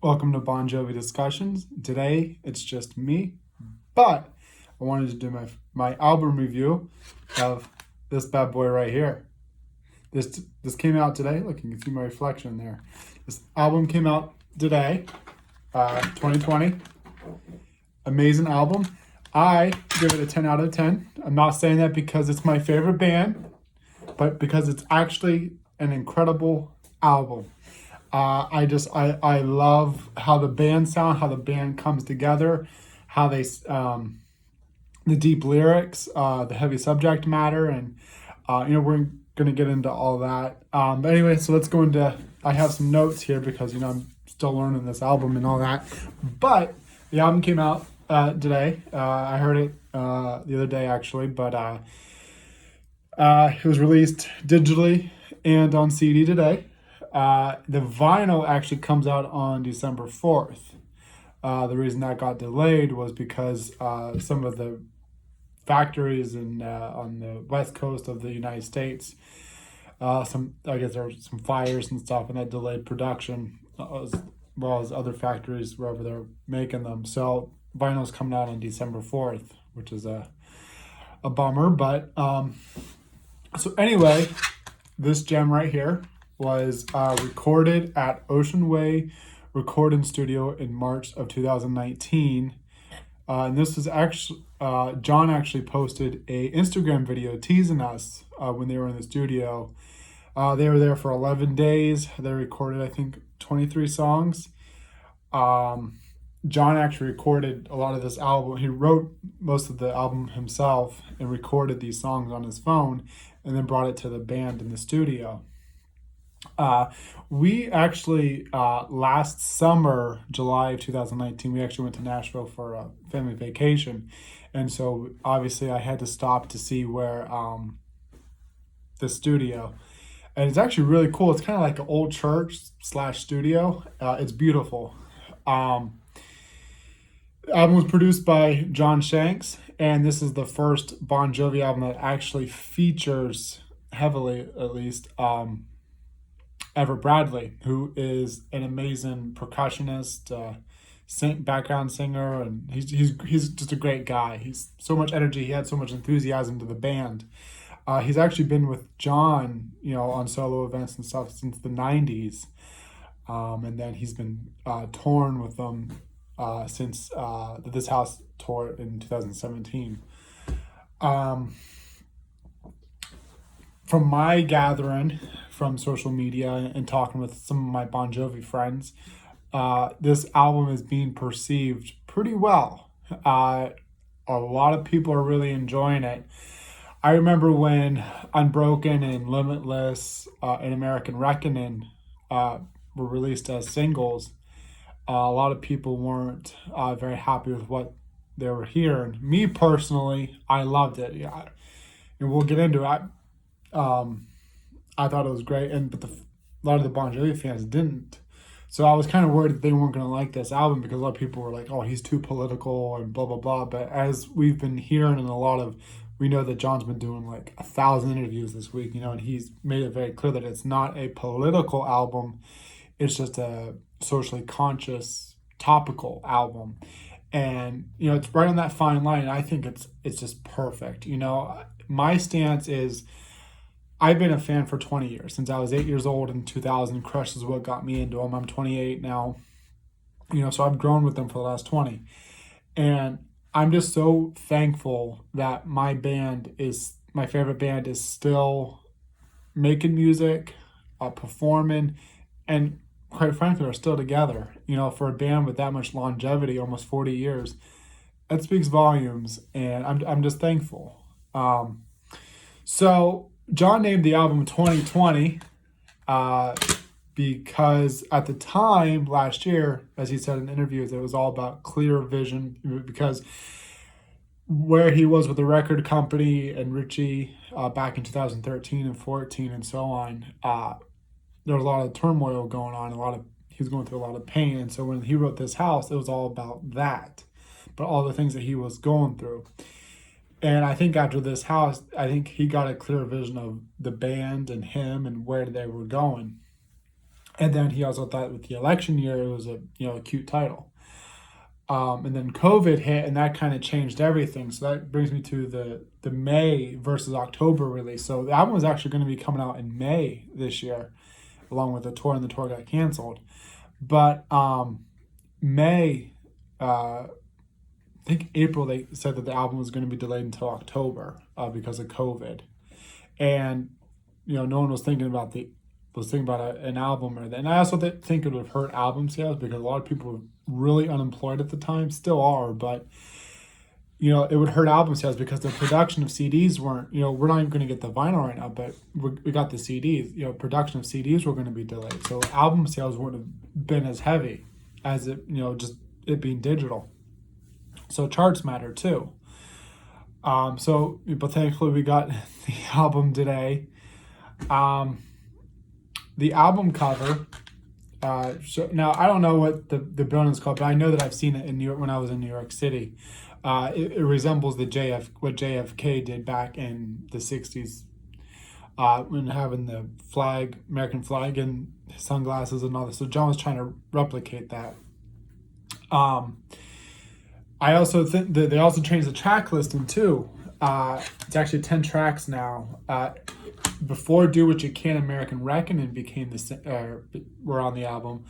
Welcome to Bon Jovi Discussions. Today it's just me, but I wanted to do my album review of this bad boy right here. This came out today. Look, you can see my reflection there. This album came out today, 2020. Amazing album. I give it a 10 out of 10. I'm not saying that because it's my favorite band, but because it's actually an incredible album. I love how the band sound, how the band comes together, how they the deep lyrics, the heavy subject matter, and we're gonna get into all that. But anyway, so let's go into. I have some notes here because I'm still learning this album and all that. But the album came out today. I heard it the other day actually, but it was released digitally and on CD today. The vinyl actually comes out on December 4th. The reason that got delayed was because some of the factories on the west coast of the United States, I guess there were some fires and stuff, and that delayed production as well as other factories wherever they're making them. So vinyl's coming out on December 4th, which is a bummer. But so anyway, this gem right here was recorded at Ocean Way Recording Studio in March of 2019. And this was actually, John actually posted a Instagram video teasing us when they were in the studio. They were there for 11 days. They recorded, I think, 23 songs. John actually recorded a lot of this album. He wrote most of the album himself and recorded these songs on his phone and then brought it to the band in the studio. We actually, last summer, July of 2019, we actually went to Nashville for a family vacation. And so obviously I had to stop to see where, the studio, and it's actually really cool. It's kind of like an old church / studio. It's beautiful. The album was produced by John Shanks, and this is the first Bon Jovi album that actually features heavily, at least, Everett Bradley, who is an amazing percussionist, background singer, and he's just a great guy. He's so much energy. He had so much enthusiasm to the band. He's actually been with John, on solo events and stuff since the '90s, and then he's been touring with them since the This House tour in 2017. From my gathering from social media and talking with some of my Bon Jovi friends, this album is being perceived pretty well. A lot of people are really enjoying it. I remember when Unbroken and Limitless and American Reckoning were released as singles. A lot of people weren't very happy with what they were hearing. Me personally, I loved it. Yeah, and we'll get into it. I thought it was great, but a lot of the Bon Jovi fans didn't. So I was kind of worried that they weren't going to like this album because a lot of people were like, "Oh, he's too political" and blah blah blah. But as we've been hearing, we know that John's been doing like 1,000 interviews this week, and he's made it very clear that it's not a political album. It's just a socially conscious, topical album, and it's right on that fine line. And I think it's just perfect. My stance is, I've been a fan for 20 years. Since I was 8 years old in 2000, Crush is what got me into them. I'm 28 now, so I've grown with them for the last 20. And I'm just so thankful that my favorite band is still making music, performing, and quite frankly, are still together. For a band with that much longevity, almost 40 years, that speaks volumes, and I'm just thankful. So John named the album 2020 because at the time last year, as he said in interviews, it was all about clear vision, because where he was with the record company and Richie back in 2013 and 14 and so on, there was a lot of turmoil going on, he was going through a lot of pain. And so when he wrote This House, it was all about that, but all the things that he was going through. And I think after This House, I think he got a clear vision of the band and him and where they were going. And then he also thought with the election year, it was a cute title. And then COVID hit, and that kind of changed everything. So that brings me to the May versus October release. So the album was actually going to be coming out in May this year, along with the tour, and the tour got canceled. But May, I think April, they said that the album was going to be delayed until October because of COVID, and no one was thinking about an album or that. And I also think it would have hurt album sales because a lot of people were really unemployed at the time, still are, but it would hurt album sales because the production of CDs weren't, we're not even going to get the vinyl right now, but we got the CDs, production of CDs were going to be delayed. So album sales wouldn't have been as heavy as it, just it being digital. So charts matter too. But thankfully we got the album today. The album cover, so now I don't know what the building is called, but I know that I've seen it in New York when I was in New York City. It resembles what JFK did back in the 60s, when having the American flag and sunglasses and all this. So John was trying to replicate that. I also think that they also changed the track listing too. It's actually 10 tracks now. Before Do What You Can, American Reckoning became were on the album.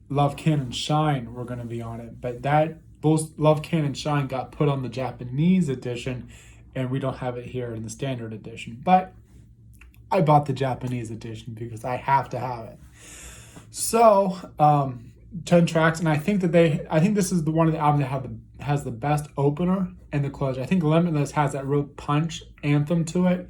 Love Can and Shine were going to be on it, but both Love Can and Shine got put on the Japanese edition, and we don't have it here in the standard edition. But I bought the Japanese edition because I have to have it. So 10 tracks, and I think this is one of the albums that has the best opener and the closer. I think Limitless has that real punch anthem to it,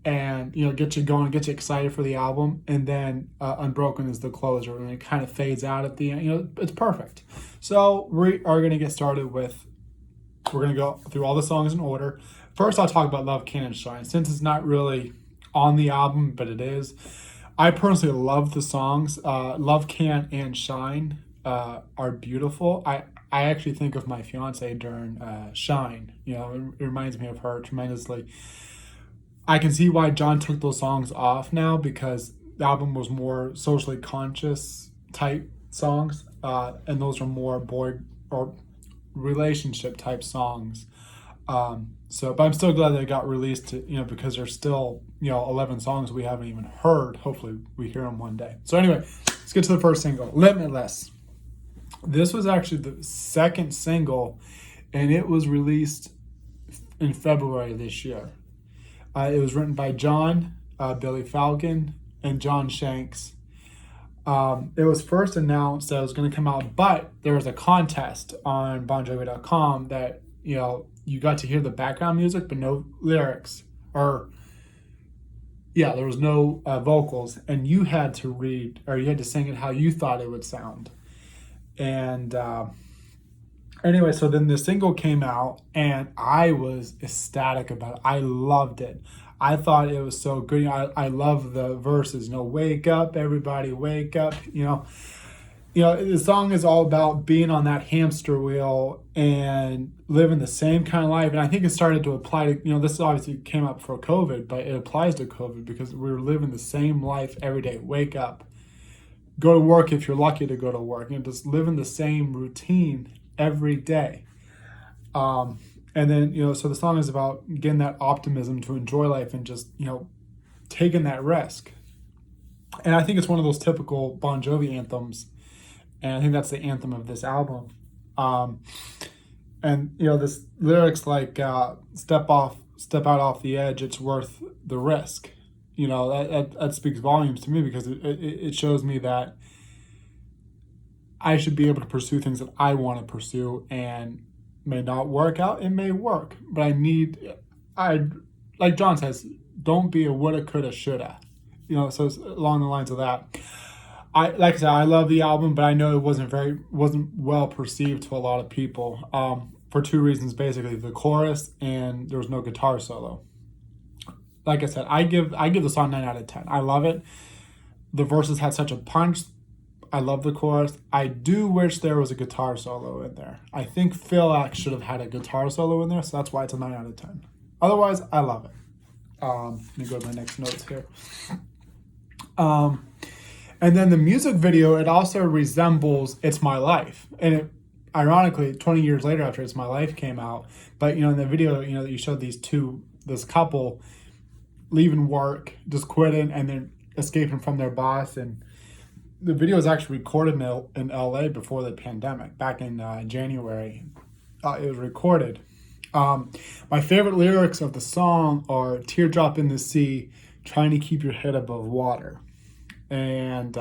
and get you going, get you excited for the album. And then Unbroken is the closer, and it kind of fades out at the end. It's perfect. So we are going to get started with, we're going to go through all the songs in order. First, I'll talk about Love Can and Shine, since it's not really on the album, but it is. I personally love the songs. Love Can and Shine are beautiful. I actually think of my fiance during Shine. It reminds me of her tremendously. I can see why John took those songs off now, because the album was more socially conscious type songs, and those are more boy or relationship type songs. But I'm still glad they got released, because there's still 11 songs we haven't even heard. Hopefully we hear them one day. So anyway, let's get to the first single, Limitless. This was actually the second single, and it was released in February this year. It was written by John, Billy Falcon, and John Shanks. It was first announced that it was going to come out, but there was a contest on BonJovi.com that, you got to hear the background music, but no lyrics. There was no vocals, and you had to sing it how you thought it would sound. And anyway, so then the single came out, and I was ecstatic about it. I loved it. I thought it was so good. I love the verses. Wake up, everybody, wake up. The song is all about being on that hamster wheel and living the same kind of life. And I think it started to apply to, this obviously came up for COVID, but it applies to COVID because we were living the same life every day. Wake up, go to work if you're lucky to go to work, just living the same routine every day. And then, so the song is about getting that optimism to enjoy life and just, taking that risk. And I think it's one of those typical Bon Jovi anthems. And I think that's the anthem of this album. This lyrics like, step out off the edge, it's worth the risk. That speaks volumes to me, because it shows me that I should be able to pursue things that I want to pursue, and may not work out, it may work. But like John says, don't be a woulda, coulda, shoulda. So it's along the lines of that. Like I said, I love the album, but I know it wasn't well perceived to a lot of people, for two reasons, basically: the chorus, and there was no guitar solo. Like I said, I give the song 9 out of 10. I love it. The verses had such a punch. I love the chorus. I do wish there was a guitar solo in there. I think Phil X should have had a guitar solo in there, so that's why it's a 9 out of 10. Otherwise, I love it. Let me go to my next notes here. And then the music video, it also resembles It's My Life. And it, ironically, 20 years later after It's My Life came out, but in the video, you showed this couple leaving work, just quitting, and then escaping from their boss. And the video was actually recorded in LA before the pandemic, back in January. It was recorded. My favorite lyrics of the song are "Teardrop in the sea, trying to keep your head above water," and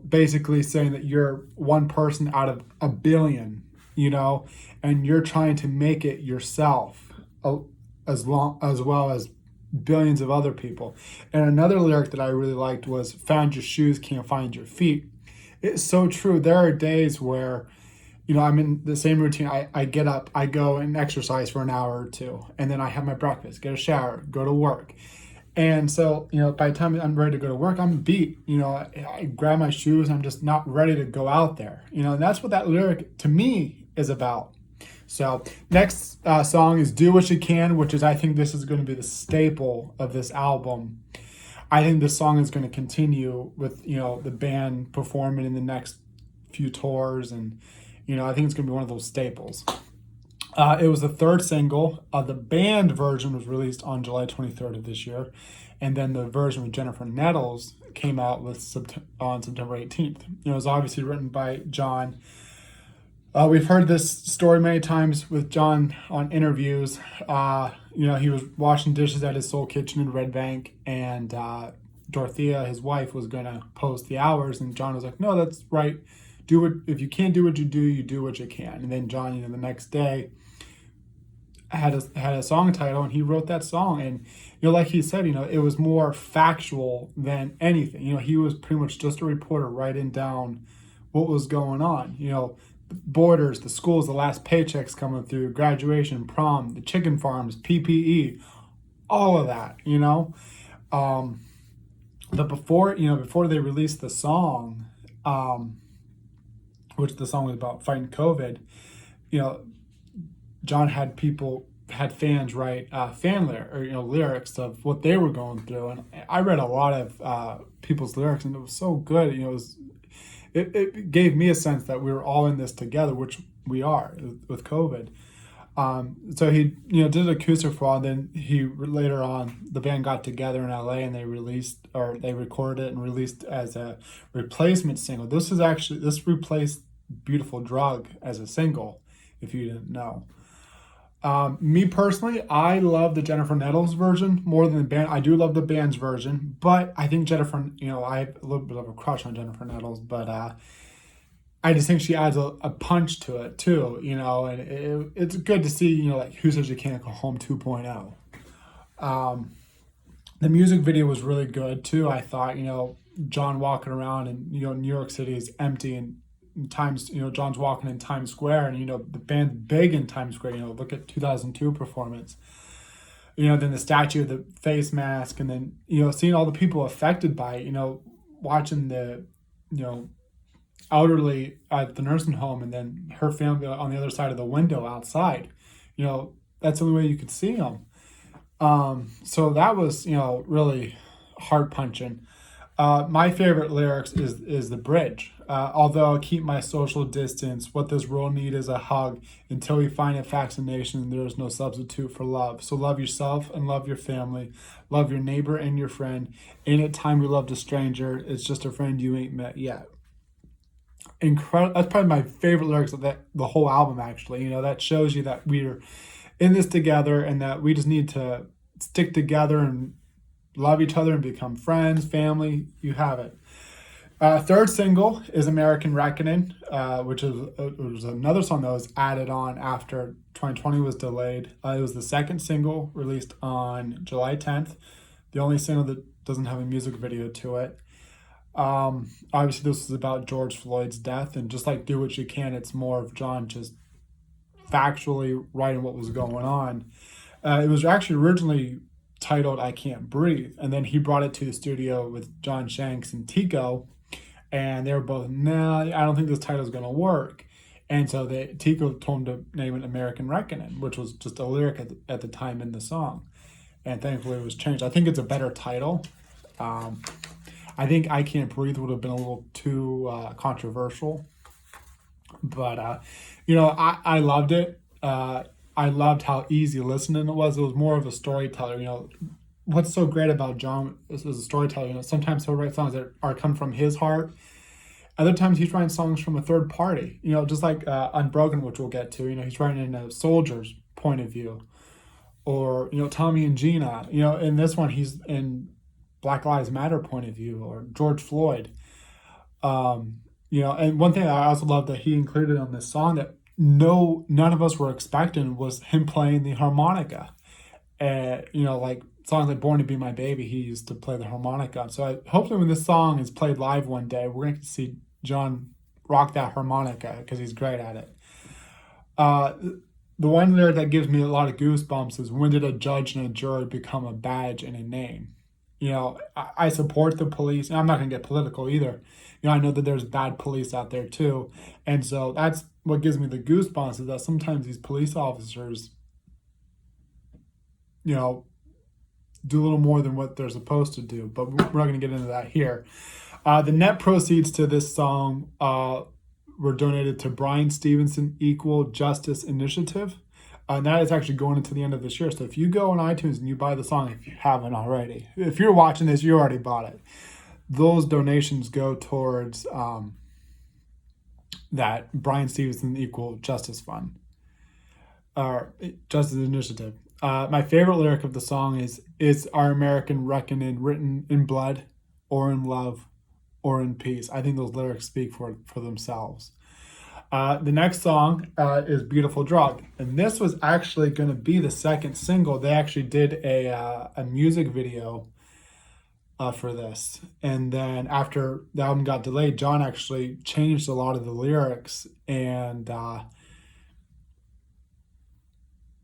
basically saying that you're one person out of a billion, and you're trying to make it yourself, as well as billions of other people. And another lyric that I really liked was "Found your shoes, can't find your feet." It's so true. There are days where I'm in the same routine. I get up, I go and exercise for an hour or two, and then I have my breakfast, get a shower, go to work. And so, by the time I'm ready to go to work, I'm beat. I grab my shoes, I'm just not ready to go out there. And that's what that lyric to me is about. So, next song is "Do What You Can," which is, I think this is going to be the staple of this album. I think this song is going to continue with, the band performing in the next few tours, and I think it's going to be one of those staples. It was the third single. The band version was released on July 23rd of this year, and then the version with Jennifer Nettles came out on September 18th. It was obviously written by John. We've heard this story many times with John on interviews. He was washing dishes at his soul kitchen in Red Bank, and Dorothea, his wife, was going to post the hours, and John was like, "No, that's right. If you can't do what you do what you can." And then John, the next day had a song title, and he wrote that song. And like he said, it was more factual than anything. He was pretty much just a reporter writing down what was going on. The borders, the schools, the last paychecks coming through, graduation, prom, the chicken farms, PPE, all of that. But before they released the song, which the song was about fighting COVID, John had fans write lyrics of what they were going through, and I read a lot of people's lyrics, and it was so good. It gave me a sense that we were all in this together, which we are with COVID. So he did an acoustic for a while. Then later on, the band got together in LA, and they recorded it and released as a replacement single. This replaced "Beautiful Drug" as a single, if you didn't know. Me personally, I love the Jennifer Nettles version more than the band. I do love the band's version, but I think Jennifer, I have a little bit of a crush on Jennifer Nettles, but I just think she adds a punch to it too, and it's good to see, like Who Says You Can't Go Home 2.0. The music video was really good too. I thought, John walking around, and New York City is empty, and John's walking in Times Square, and the band's big in Times Square. Look at 2002 performance. Then the statue of the face mask, and then seeing all the people affected by it. Watching the elderly at the nursing home, and then her family on the other side of the window outside. That's the only way you could see them. So that was really heart punching. My favorite lyrics is the bridge. Although I keep my social distance, what this world need is a hug. Until we find a vaccination, there is no substitute for love. So love yourself and love your family. Love your neighbor and your friend. Ain't it time we loved a stranger? It's just a friend you ain't met yet. Incredible. That's probably my favorite lyrics of the whole album, actually. That shows you that we're in this together, and that we just need to stick together and love each other and become friends, family. You have it. Third single is "American Reckoning," which was another song that was added on after 2020 was delayed. It was the second single released on July 10th, the only single that doesn't have a music video to it. Obviously, this is about George Floyd's death, and just like "Do What You Can," it's more of John just factually writing what was going on. It was actually originally titled "I Can't Breathe," and then he brought it to the studio with John Shanks and Tico, and they were both, "Nah, I don't think this title is going to work." And so Tico told him to name it "American Reckoning," which was just a lyric at the time in the song. And thankfully it was changed. I think it's a better title. I think I Can't Breathe would have been a little too controversial, but I loved it. I loved how easy listening it was. It was more of a storyteller. What's so great about John is a storyteller. Sometimes he'll write songs that are come from his heart. Other times he's writing songs from a third party. Just like Unbroken, which we'll get to. He's writing in a soldier's point of view, or Tommy and Gina. In this one he's in Black Lives Matter point of view, or George Floyd. And one thing I also love that he included on this song that none of us were expecting was him playing the harmonica. And like songs like "Born to Be My Baby," he used to play the harmonica. So hopefully, when this song is played live one day, we're going to see John rock that harmonica because he's great at it. The one lyric that gives me a lot of goosebumps is, "When did a judge and a jury become a badge and a name?" I support the police, and I'm not going to get political either. I know that there's bad police out there too. And so that's what gives me the goosebumps, is that sometimes these police officers, do a little more than what they're supposed to do. But we're not going to get into that here. The net proceeds to this song were donated to Brian Stevenson Equal Justice Initiative. And that is actually going into the end of this year. So if you go on iTunes and you buy the song, if you haven't already, if you're watching this, you already bought it. Those donations go towards that Brian Stevenson Equal Justice Fund, or Justice Initiative. My favorite lyric of the song is our American reckoning written in blood or in love or in peace. I think those lyrics speak for themselves. The next song is Beautiful Drug. And this was actually going to be the second single. They actually did a music video for this. And then after the album got delayed, John actually changed a lot of the lyrics and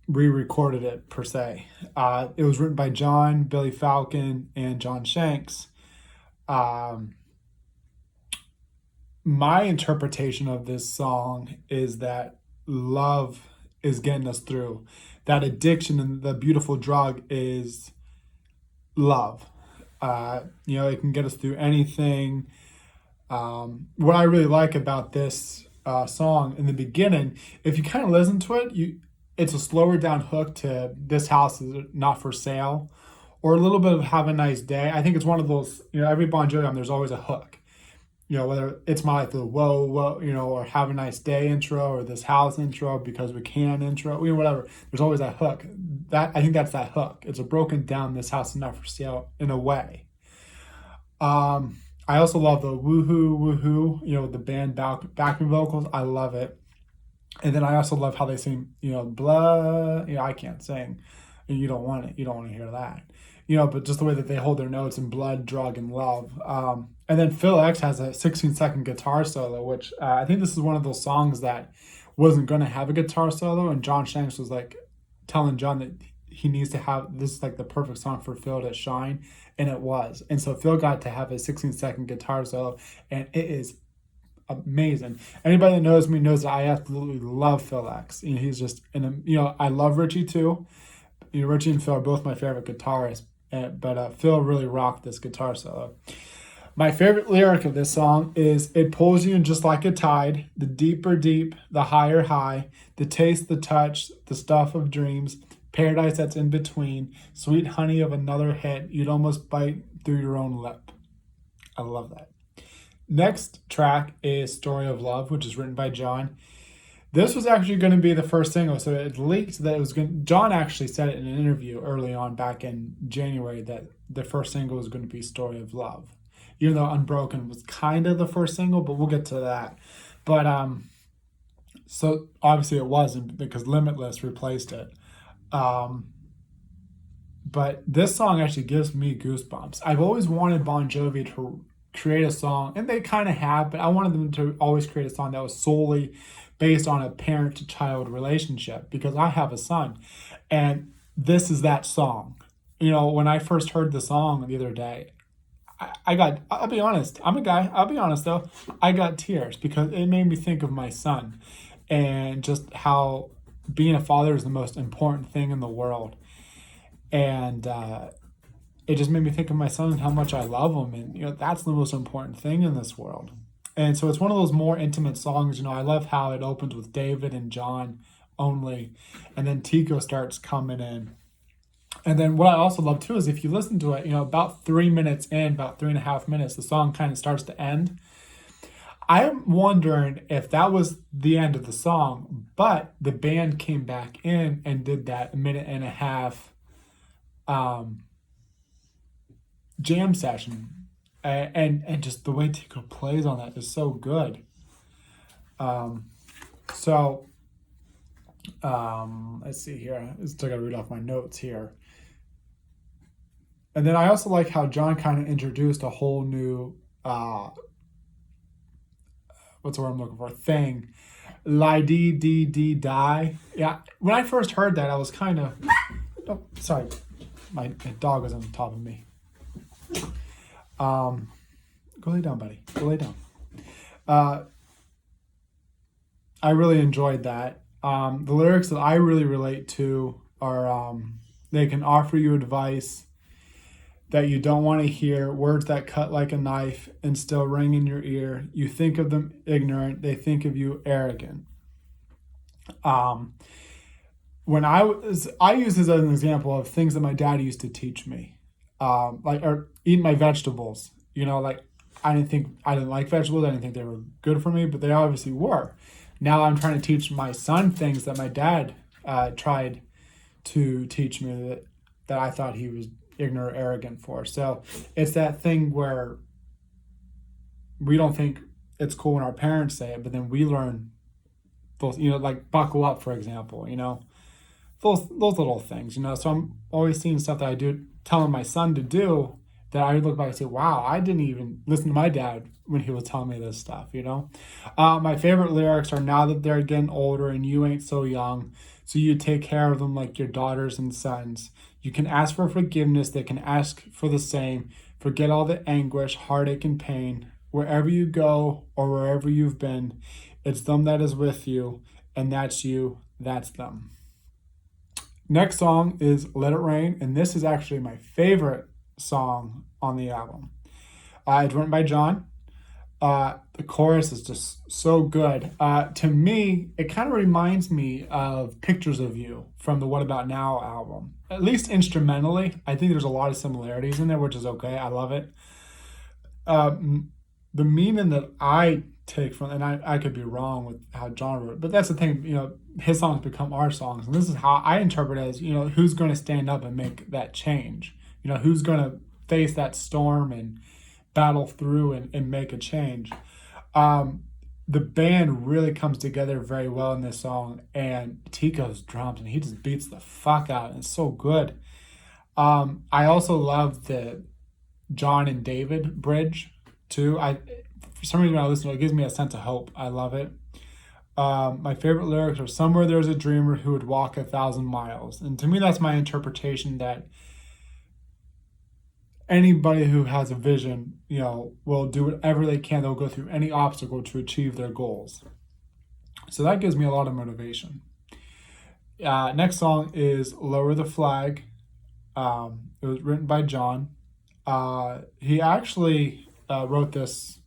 re-recorded it, per se. It was written by John, Billy Falcon, and John Shanks. My interpretation of this song is that love is getting us through. That addiction and the beautiful drug is love. It can get us through anything. What I really like about this song in the beginning, if you kind of listen to it, it's a slower down hook to "This House Is Not For Sale," or a little bit of "Have a Nice Day." I think it's one of those, every Bon Jovi album, there's always a hook. Whether It's My Life, the "Whoa, Whoa," or "Have a Nice Day" intro, or "This House" intro, "Because We Can" intro, whatever. There's always that hook. I think that's that hook. It's a broken down "This House Is Not For Sale" in a way. I also love the "Woohoo, Woohoo," the band backing vocals. I love it. And then I also love how they sing, blood. I can't sing. And you don't want it. You don't want to hear that. But just the way that they hold their notes in blood, drug, and love. And then Phil X has a 16-second guitar solo, which I think this is one of those songs that wasn't going to have a guitar solo. And John Shanks was like telling John that he needs to have, this is like the perfect song for Phil to shine. And it was. And so Phil got to have a 16-second guitar solo. And it is amazing. Anybody that knows me knows that I absolutely love Phil X. He's just, I love Richie too. Richie and Phil are both my favorite guitarists. But Phil really rocked this guitar solo. My favorite lyric of this song is, "It pulls you in just like a tide, the deeper deep, the higher high, the taste, the touch, the stuff of dreams, paradise that's in between, sweet honey of another hit, you'd almost bite through your own lip." I love that. Next track is "Story of Love," which is written by John. This was actually going to be the first single, so it leaked that it was going. John actually said it in an interview early on back in January that the first single was going to be "Story of Love," even though "Unbroken" was kind of the first single, but we'll get to that. But so obviously it wasn't, because "Limitless" replaced it. But this song actually gives me goosebumps. I've always wanted Bon Jovi to create a song, and they kind of have, but I wanted them to always create a song that was solely based on a parent-to-child relationship, because I have a son, and this is that song. When I first heard the song the other day, I'll be honest, I'm a guy, I'll be honest though, I got tears, because it made me think of my son, and just how being a father is the most important thing in the world. And it just made me think of my son and how much I love him. And, that's the most important thing in this world. And so it's one of those more intimate songs. I love how it opens with David and John only, and then Tico starts coming in. And then what I also love too is if you listen to it, about 3 minutes in, about 3.5 minutes, the song kind of starts to end. I'm wondering if that was the end of the song, but the band came back in and did that 1.5 minute jam session, and just the way Tico plays on that is so good. Let's see here. I still gotta read off my notes here. And then I also like how John kind of introduced a whole new what's the word I'm looking for? Thing. Lie dee dee dee die. Yeah. When I first heard that, I was kind of oh, sorry. My dog was on top of me. Go lay down, buddy. Go lay down. I really enjoyed that. The lyrics that I really relate to are they can offer you advice that you don't want to hear, words that cut like a knife and still ring in your ear. You think of them ignorant, they think of you arrogant. When I use this as an example of things that my dad used to teach me, or eat my vegetables. Like I didn't like vegetables. I didn't think they were good for me, but they obviously were. Now I'm trying to teach my son things that my dad tried to teach me that I thought he was ignorant or arrogant for. So it's that thing where we don't think it's cool when our parents say it, but then we learn those, like buckle up, for example, those little things, So I'm always seeing stuff that I do, telling my son to do, that I look back and say, wow, I didn't even listen to my dad when he was telling me this stuff, My favorite lyrics are, now that they're getting older and you ain't so young, so you take care of them like your daughters and sons. You can ask for forgiveness, they can ask for the same. Forget all the anguish, heartache, and pain. Wherever you go or wherever you've been, it's them that is with you, and that's you, that's them. Next song is Let It Rain, and this is actually my favorite song on the album. It's written by John. The chorus is just so good. To me, it kind of reminds me of Pictures of You from the What About Now album. At least instrumentally, I think there's a lot of similarities in there, which is okay. I love it. The meaning that I take from, and I could be wrong with how John wrote it, but that's the thing, his songs become our songs. And this is how I interpret it as, who's going to stand up and make that change? Who's going to face that storm and battle through and make a change? The band really comes together very well in this song, and Tico's drums, and he just beats the fuck out, and it's so good. I also love the John and David bridge too. For some reason when I listen to it, it gives me a sense of hope. I love it. My favorite lyrics are, somewhere there's a dreamer who would walk 1,000 miles. And to me, that's my interpretation, that anybody who has a vision, will do whatever they can. They'll go through any obstacle to achieve their goals. So that gives me a lot of motivation. Next song is Lower the Flag. It was written by John. He actually wrote this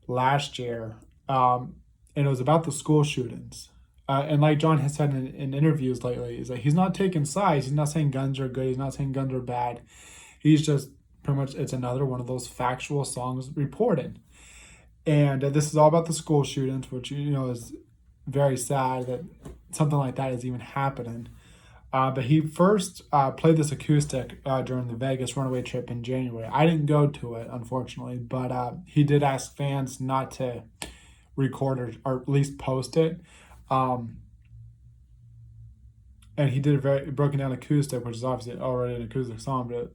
last year, and it was about the school shootings. And like John has said in interviews lately, is that he's not taking sides. He's not saying guns are good. He's not saying guns are bad. He's just pretty much, it's another one of those factual songs reported. And this is all about the school shootings, which, is very sad that something like that is even happening. But he first played this acoustic during the Vegas Runaway trip in January. I didn't go to it, unfortunately, but he did ask fans not to record or at least post it. And he did a very broken down acoustic, which is obviously already an acoustic song, but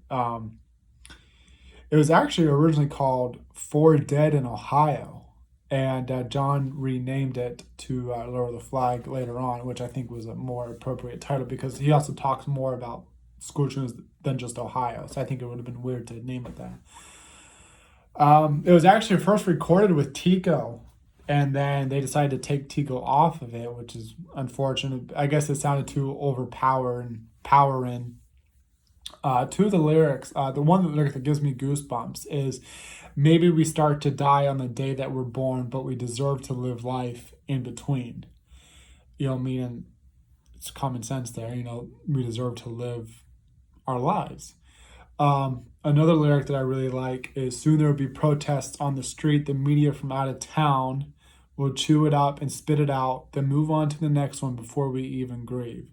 it was actually originally called "For Dead in Ohio," and John renamed it to Lower the Flag later on, which I think was a more appropriate title because he also talks more about school shootings than just Ohio, so I think it would have been weird to name it that. It was actually first recorded with Tico, and then they decided to take Tico off of it, which is unfortunate. I guess it sounded too overpowering. Two of the lyrics, the one lyric that gives me goosebumps is, maybe we start to die on the day that we're born, but we deserve to live life in between. Meaning it's common sense there. We deserve to live our lives. Another lyric that I really like is, soon there will be protests on the street. The media from out of town will chew it up and spit it out, then move on to the next one before we even grieve.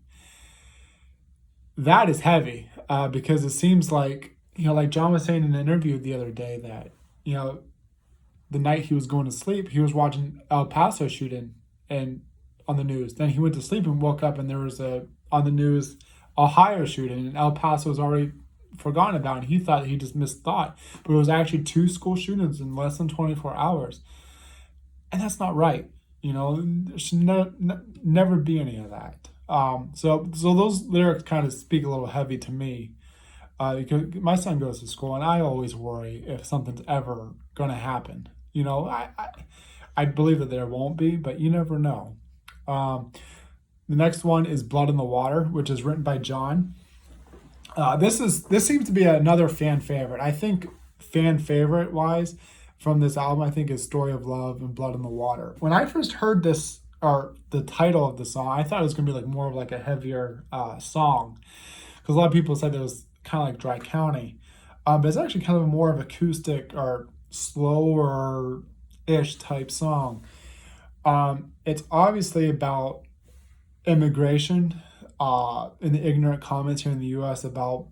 That is heavy, because it seems like, like John was saying in an interview the other day, that, the night he was going to sleep, he was watching El Paso shooting and on the news. Then he went to sleep and woke up and there was on the news, Ohio shooting, and El Paso was already forgotten about, and he thought he just missed thought. But it was actually two school shootings in less than 24 hours. And that's not right. There should never be any of that. So those lyrics kind of speak a little heavy to me, because my son goes to school and I always worry if something's ever going to happen. I believe that there won't be, but you never know. The next one is Blood in the Water, which is written by John. This seems to be another fan favorite. I think fan favorite wise from this album, I think, is Story of Love and Blood in the Water. When I first heard this, or the title of the song, I thought it was gonna be like more of like a heavier song, because a lot of people said it was kind of like Dry County, but it's actually kind of more of acoustic or slower ish type song. It's obviously about immigration, and the ignorant comments here in the U.S. about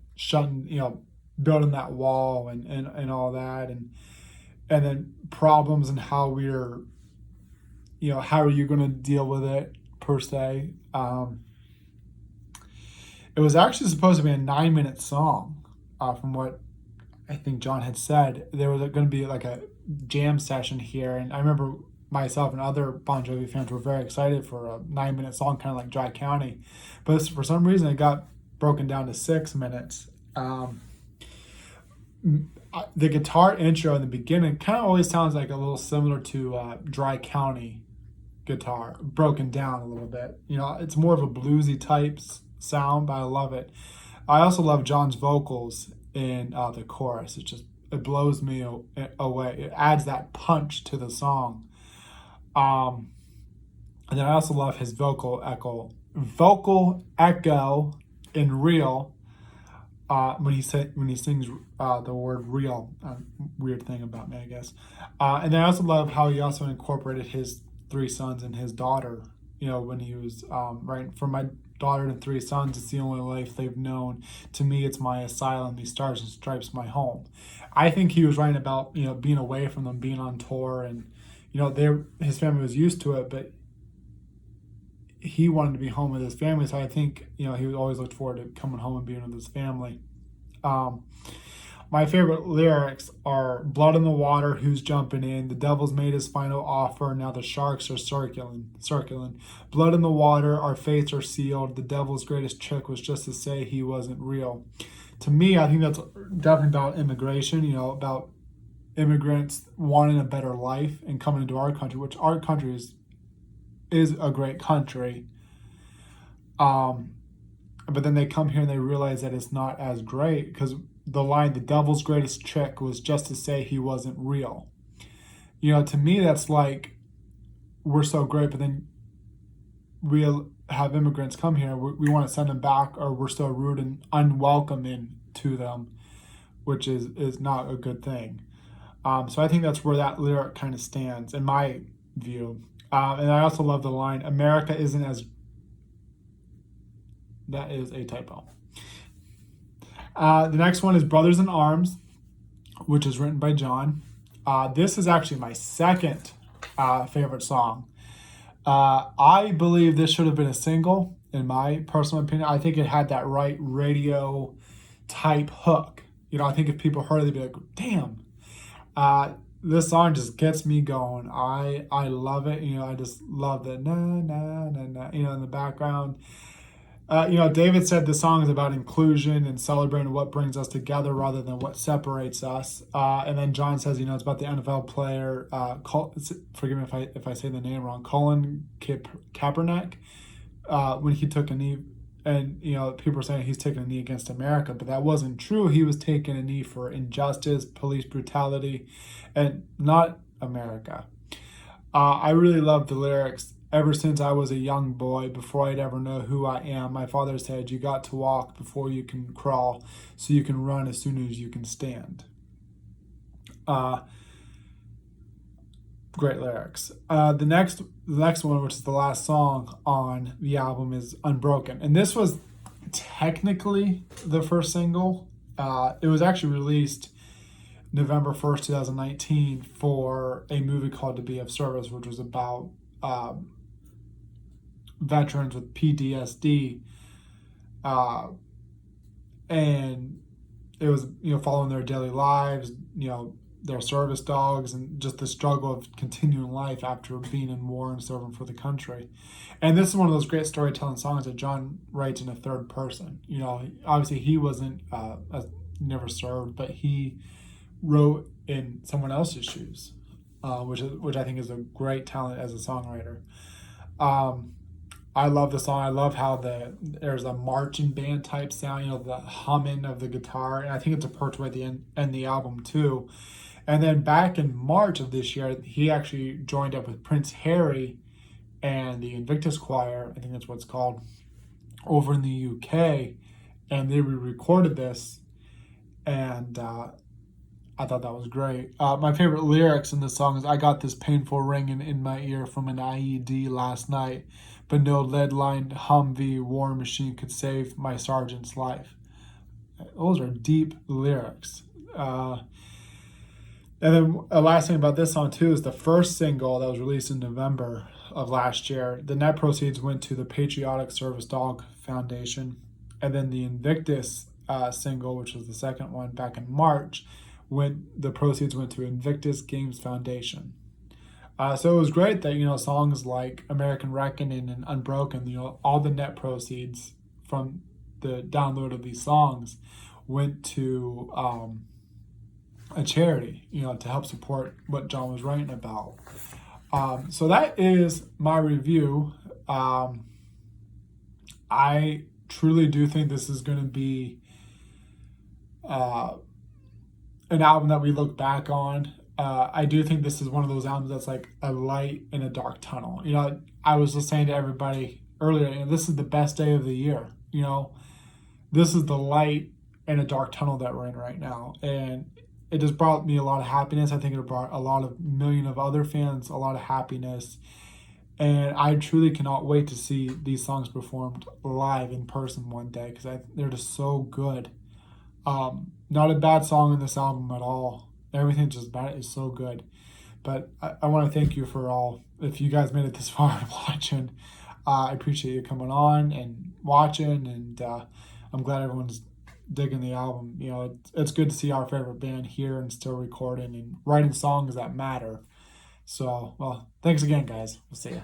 building that wall and all that, and then problems and how we're, how are you going to deal with it per se. It was actually supposed to be a 9-minute song, from what I think John had said. There was going to be like a jam session here, and I remember myself and other Bon Jovi fans were very excited for a 9-minute song, kind of like Dry County, but for some reason it got broken down to 6 minutes. The guitar intro in the beginning kind of always sounds like a little similar to Dry County guitar, broken down a little bit. It's more of a bluesy type sound, but I love it. I also love John's vocals in the chorus. It blows me away. It adds that punch to the song. And then I also love his vocal echo in Real, when he sings the word real. Weird thing about me, I guess. And then I also love how he also incorporated his 3 sons and his daughter. When he was writing, for my daughter and 3 sons, it's the only life they've known. To me, it's my asylum. These stars and stripes, my home. I think he was writing about being away from them, being on tour, and his family was used to it, but he wanted to be home with his family. So I think he always looked forward to coming home and being with his family. My favorite lyrics are Blood in the Water, who's jumping in? The devil's made his final offer, now the sharks are circling. Blood in the water, our fates are sealed. The devil's greatest trick was just to say he wasn't real. To me, I think that's definitely about immigration, about immigrants wanting a better life and coming into our country, which our country is a great country. But then they come here and they realize that it's not as great, because the line, the devil's greatest trick was just to say he wasn't real. To me, that's like, we're so great, but then we have immigrants come here, we want to send them back, or we're so rude and unwelcoming to them, which is not a good thing. So I think that's where that lyric kind of stands in my view. And I also love the line, America isn't as... That is a typo. The next one is Brothers in Arms, which is written by John. This is actually my second favorite song. I believe this should have been a single, in my personal opinion. I think it had that right radio type hook. I think if people heard it, they'd be like, damn. This song just gets me going. I love it. I just love the na na na na, in the background. David said the song is about inclusion and celebrating what brings us together rather than what separates us. And then John says, it's about the NFL player, forgive me if I say the name wrong, Colin Kaepernick, when he took a knee and people are saying he's taking a knee against America, but that wasn't true. He was taking a knee for injustice, police brutality, and not America. I really love the lyrics. Ever since I was a young boy, before I'd ever know who I am, my father said, "You got to walk before you can crawl, so you can run as soon as you can stand." Uh, Great lyrics. The next one, which is the last song on the album, is "Unbroken," and this was technically the first single. It was actually released November 1st, 2019, for a movie called "To Be of Service," which was about veterans with PTSD, uh, and it was following their daily lives, their service dogs, and just the struggle of continuing life after being in war and serving for the country. And this is one of those great storytelling songs that John writes in a third person. Obviously he wasn't never served, but he wrote in someone else's shoes, which I think is a great talent as a songwriter. Um, I love the song. I love how there's a marching band type sound, the humming of the guitar, and I think it's a perfect way to end the album too. And then back in March of this year, he actually joined up with Prince Harry and the Invictus Choir, I think that's what it's called, over in the UK, and they re-recorded this, and I thought that was great. My favorite lyrics in this song is, "I got this painful ringing in my ear from an IED last night, but no lead-lined Humvee war machine could save my sergeant's life." Those are deep lyrics. And then the last thing about this song too is the first single that was released in November of last year. The net proceeds went to the Patriotic Service Dog Foundation, and then the Invictus single, which was the second one back in March, the proceeds went to Invictus Games Foundation. So it was great that songs like American Reckoning and Unbroken, all the net proceeds from the download of these songs went to a charity, to help support what John was writing about. So that is my review. I truly do think this is going to be an album that we look back on. I do think this is one of those albums that's like a light in a dark tunnel. I was just saying to everybody earlier, this is the best day of the year. This is the light in a dark tunnel that we're in right now. And it just brought me a lot of happiness. I think it brought a lot of million of other fans a lot of happiness. And I truly cannot wait to see these songs performed live in person one day, because they're just so good. Not a bad song in this album at all. Everything just about it is so good. But I want to thank you for all. If you guys made it this far and watching, I appreciate you coming on and watching. And I'm glad everyone's digging the album. It's good to see our favorite band here and still recording and writing songs that matter. So, well, thanks again, guys. We'll see you.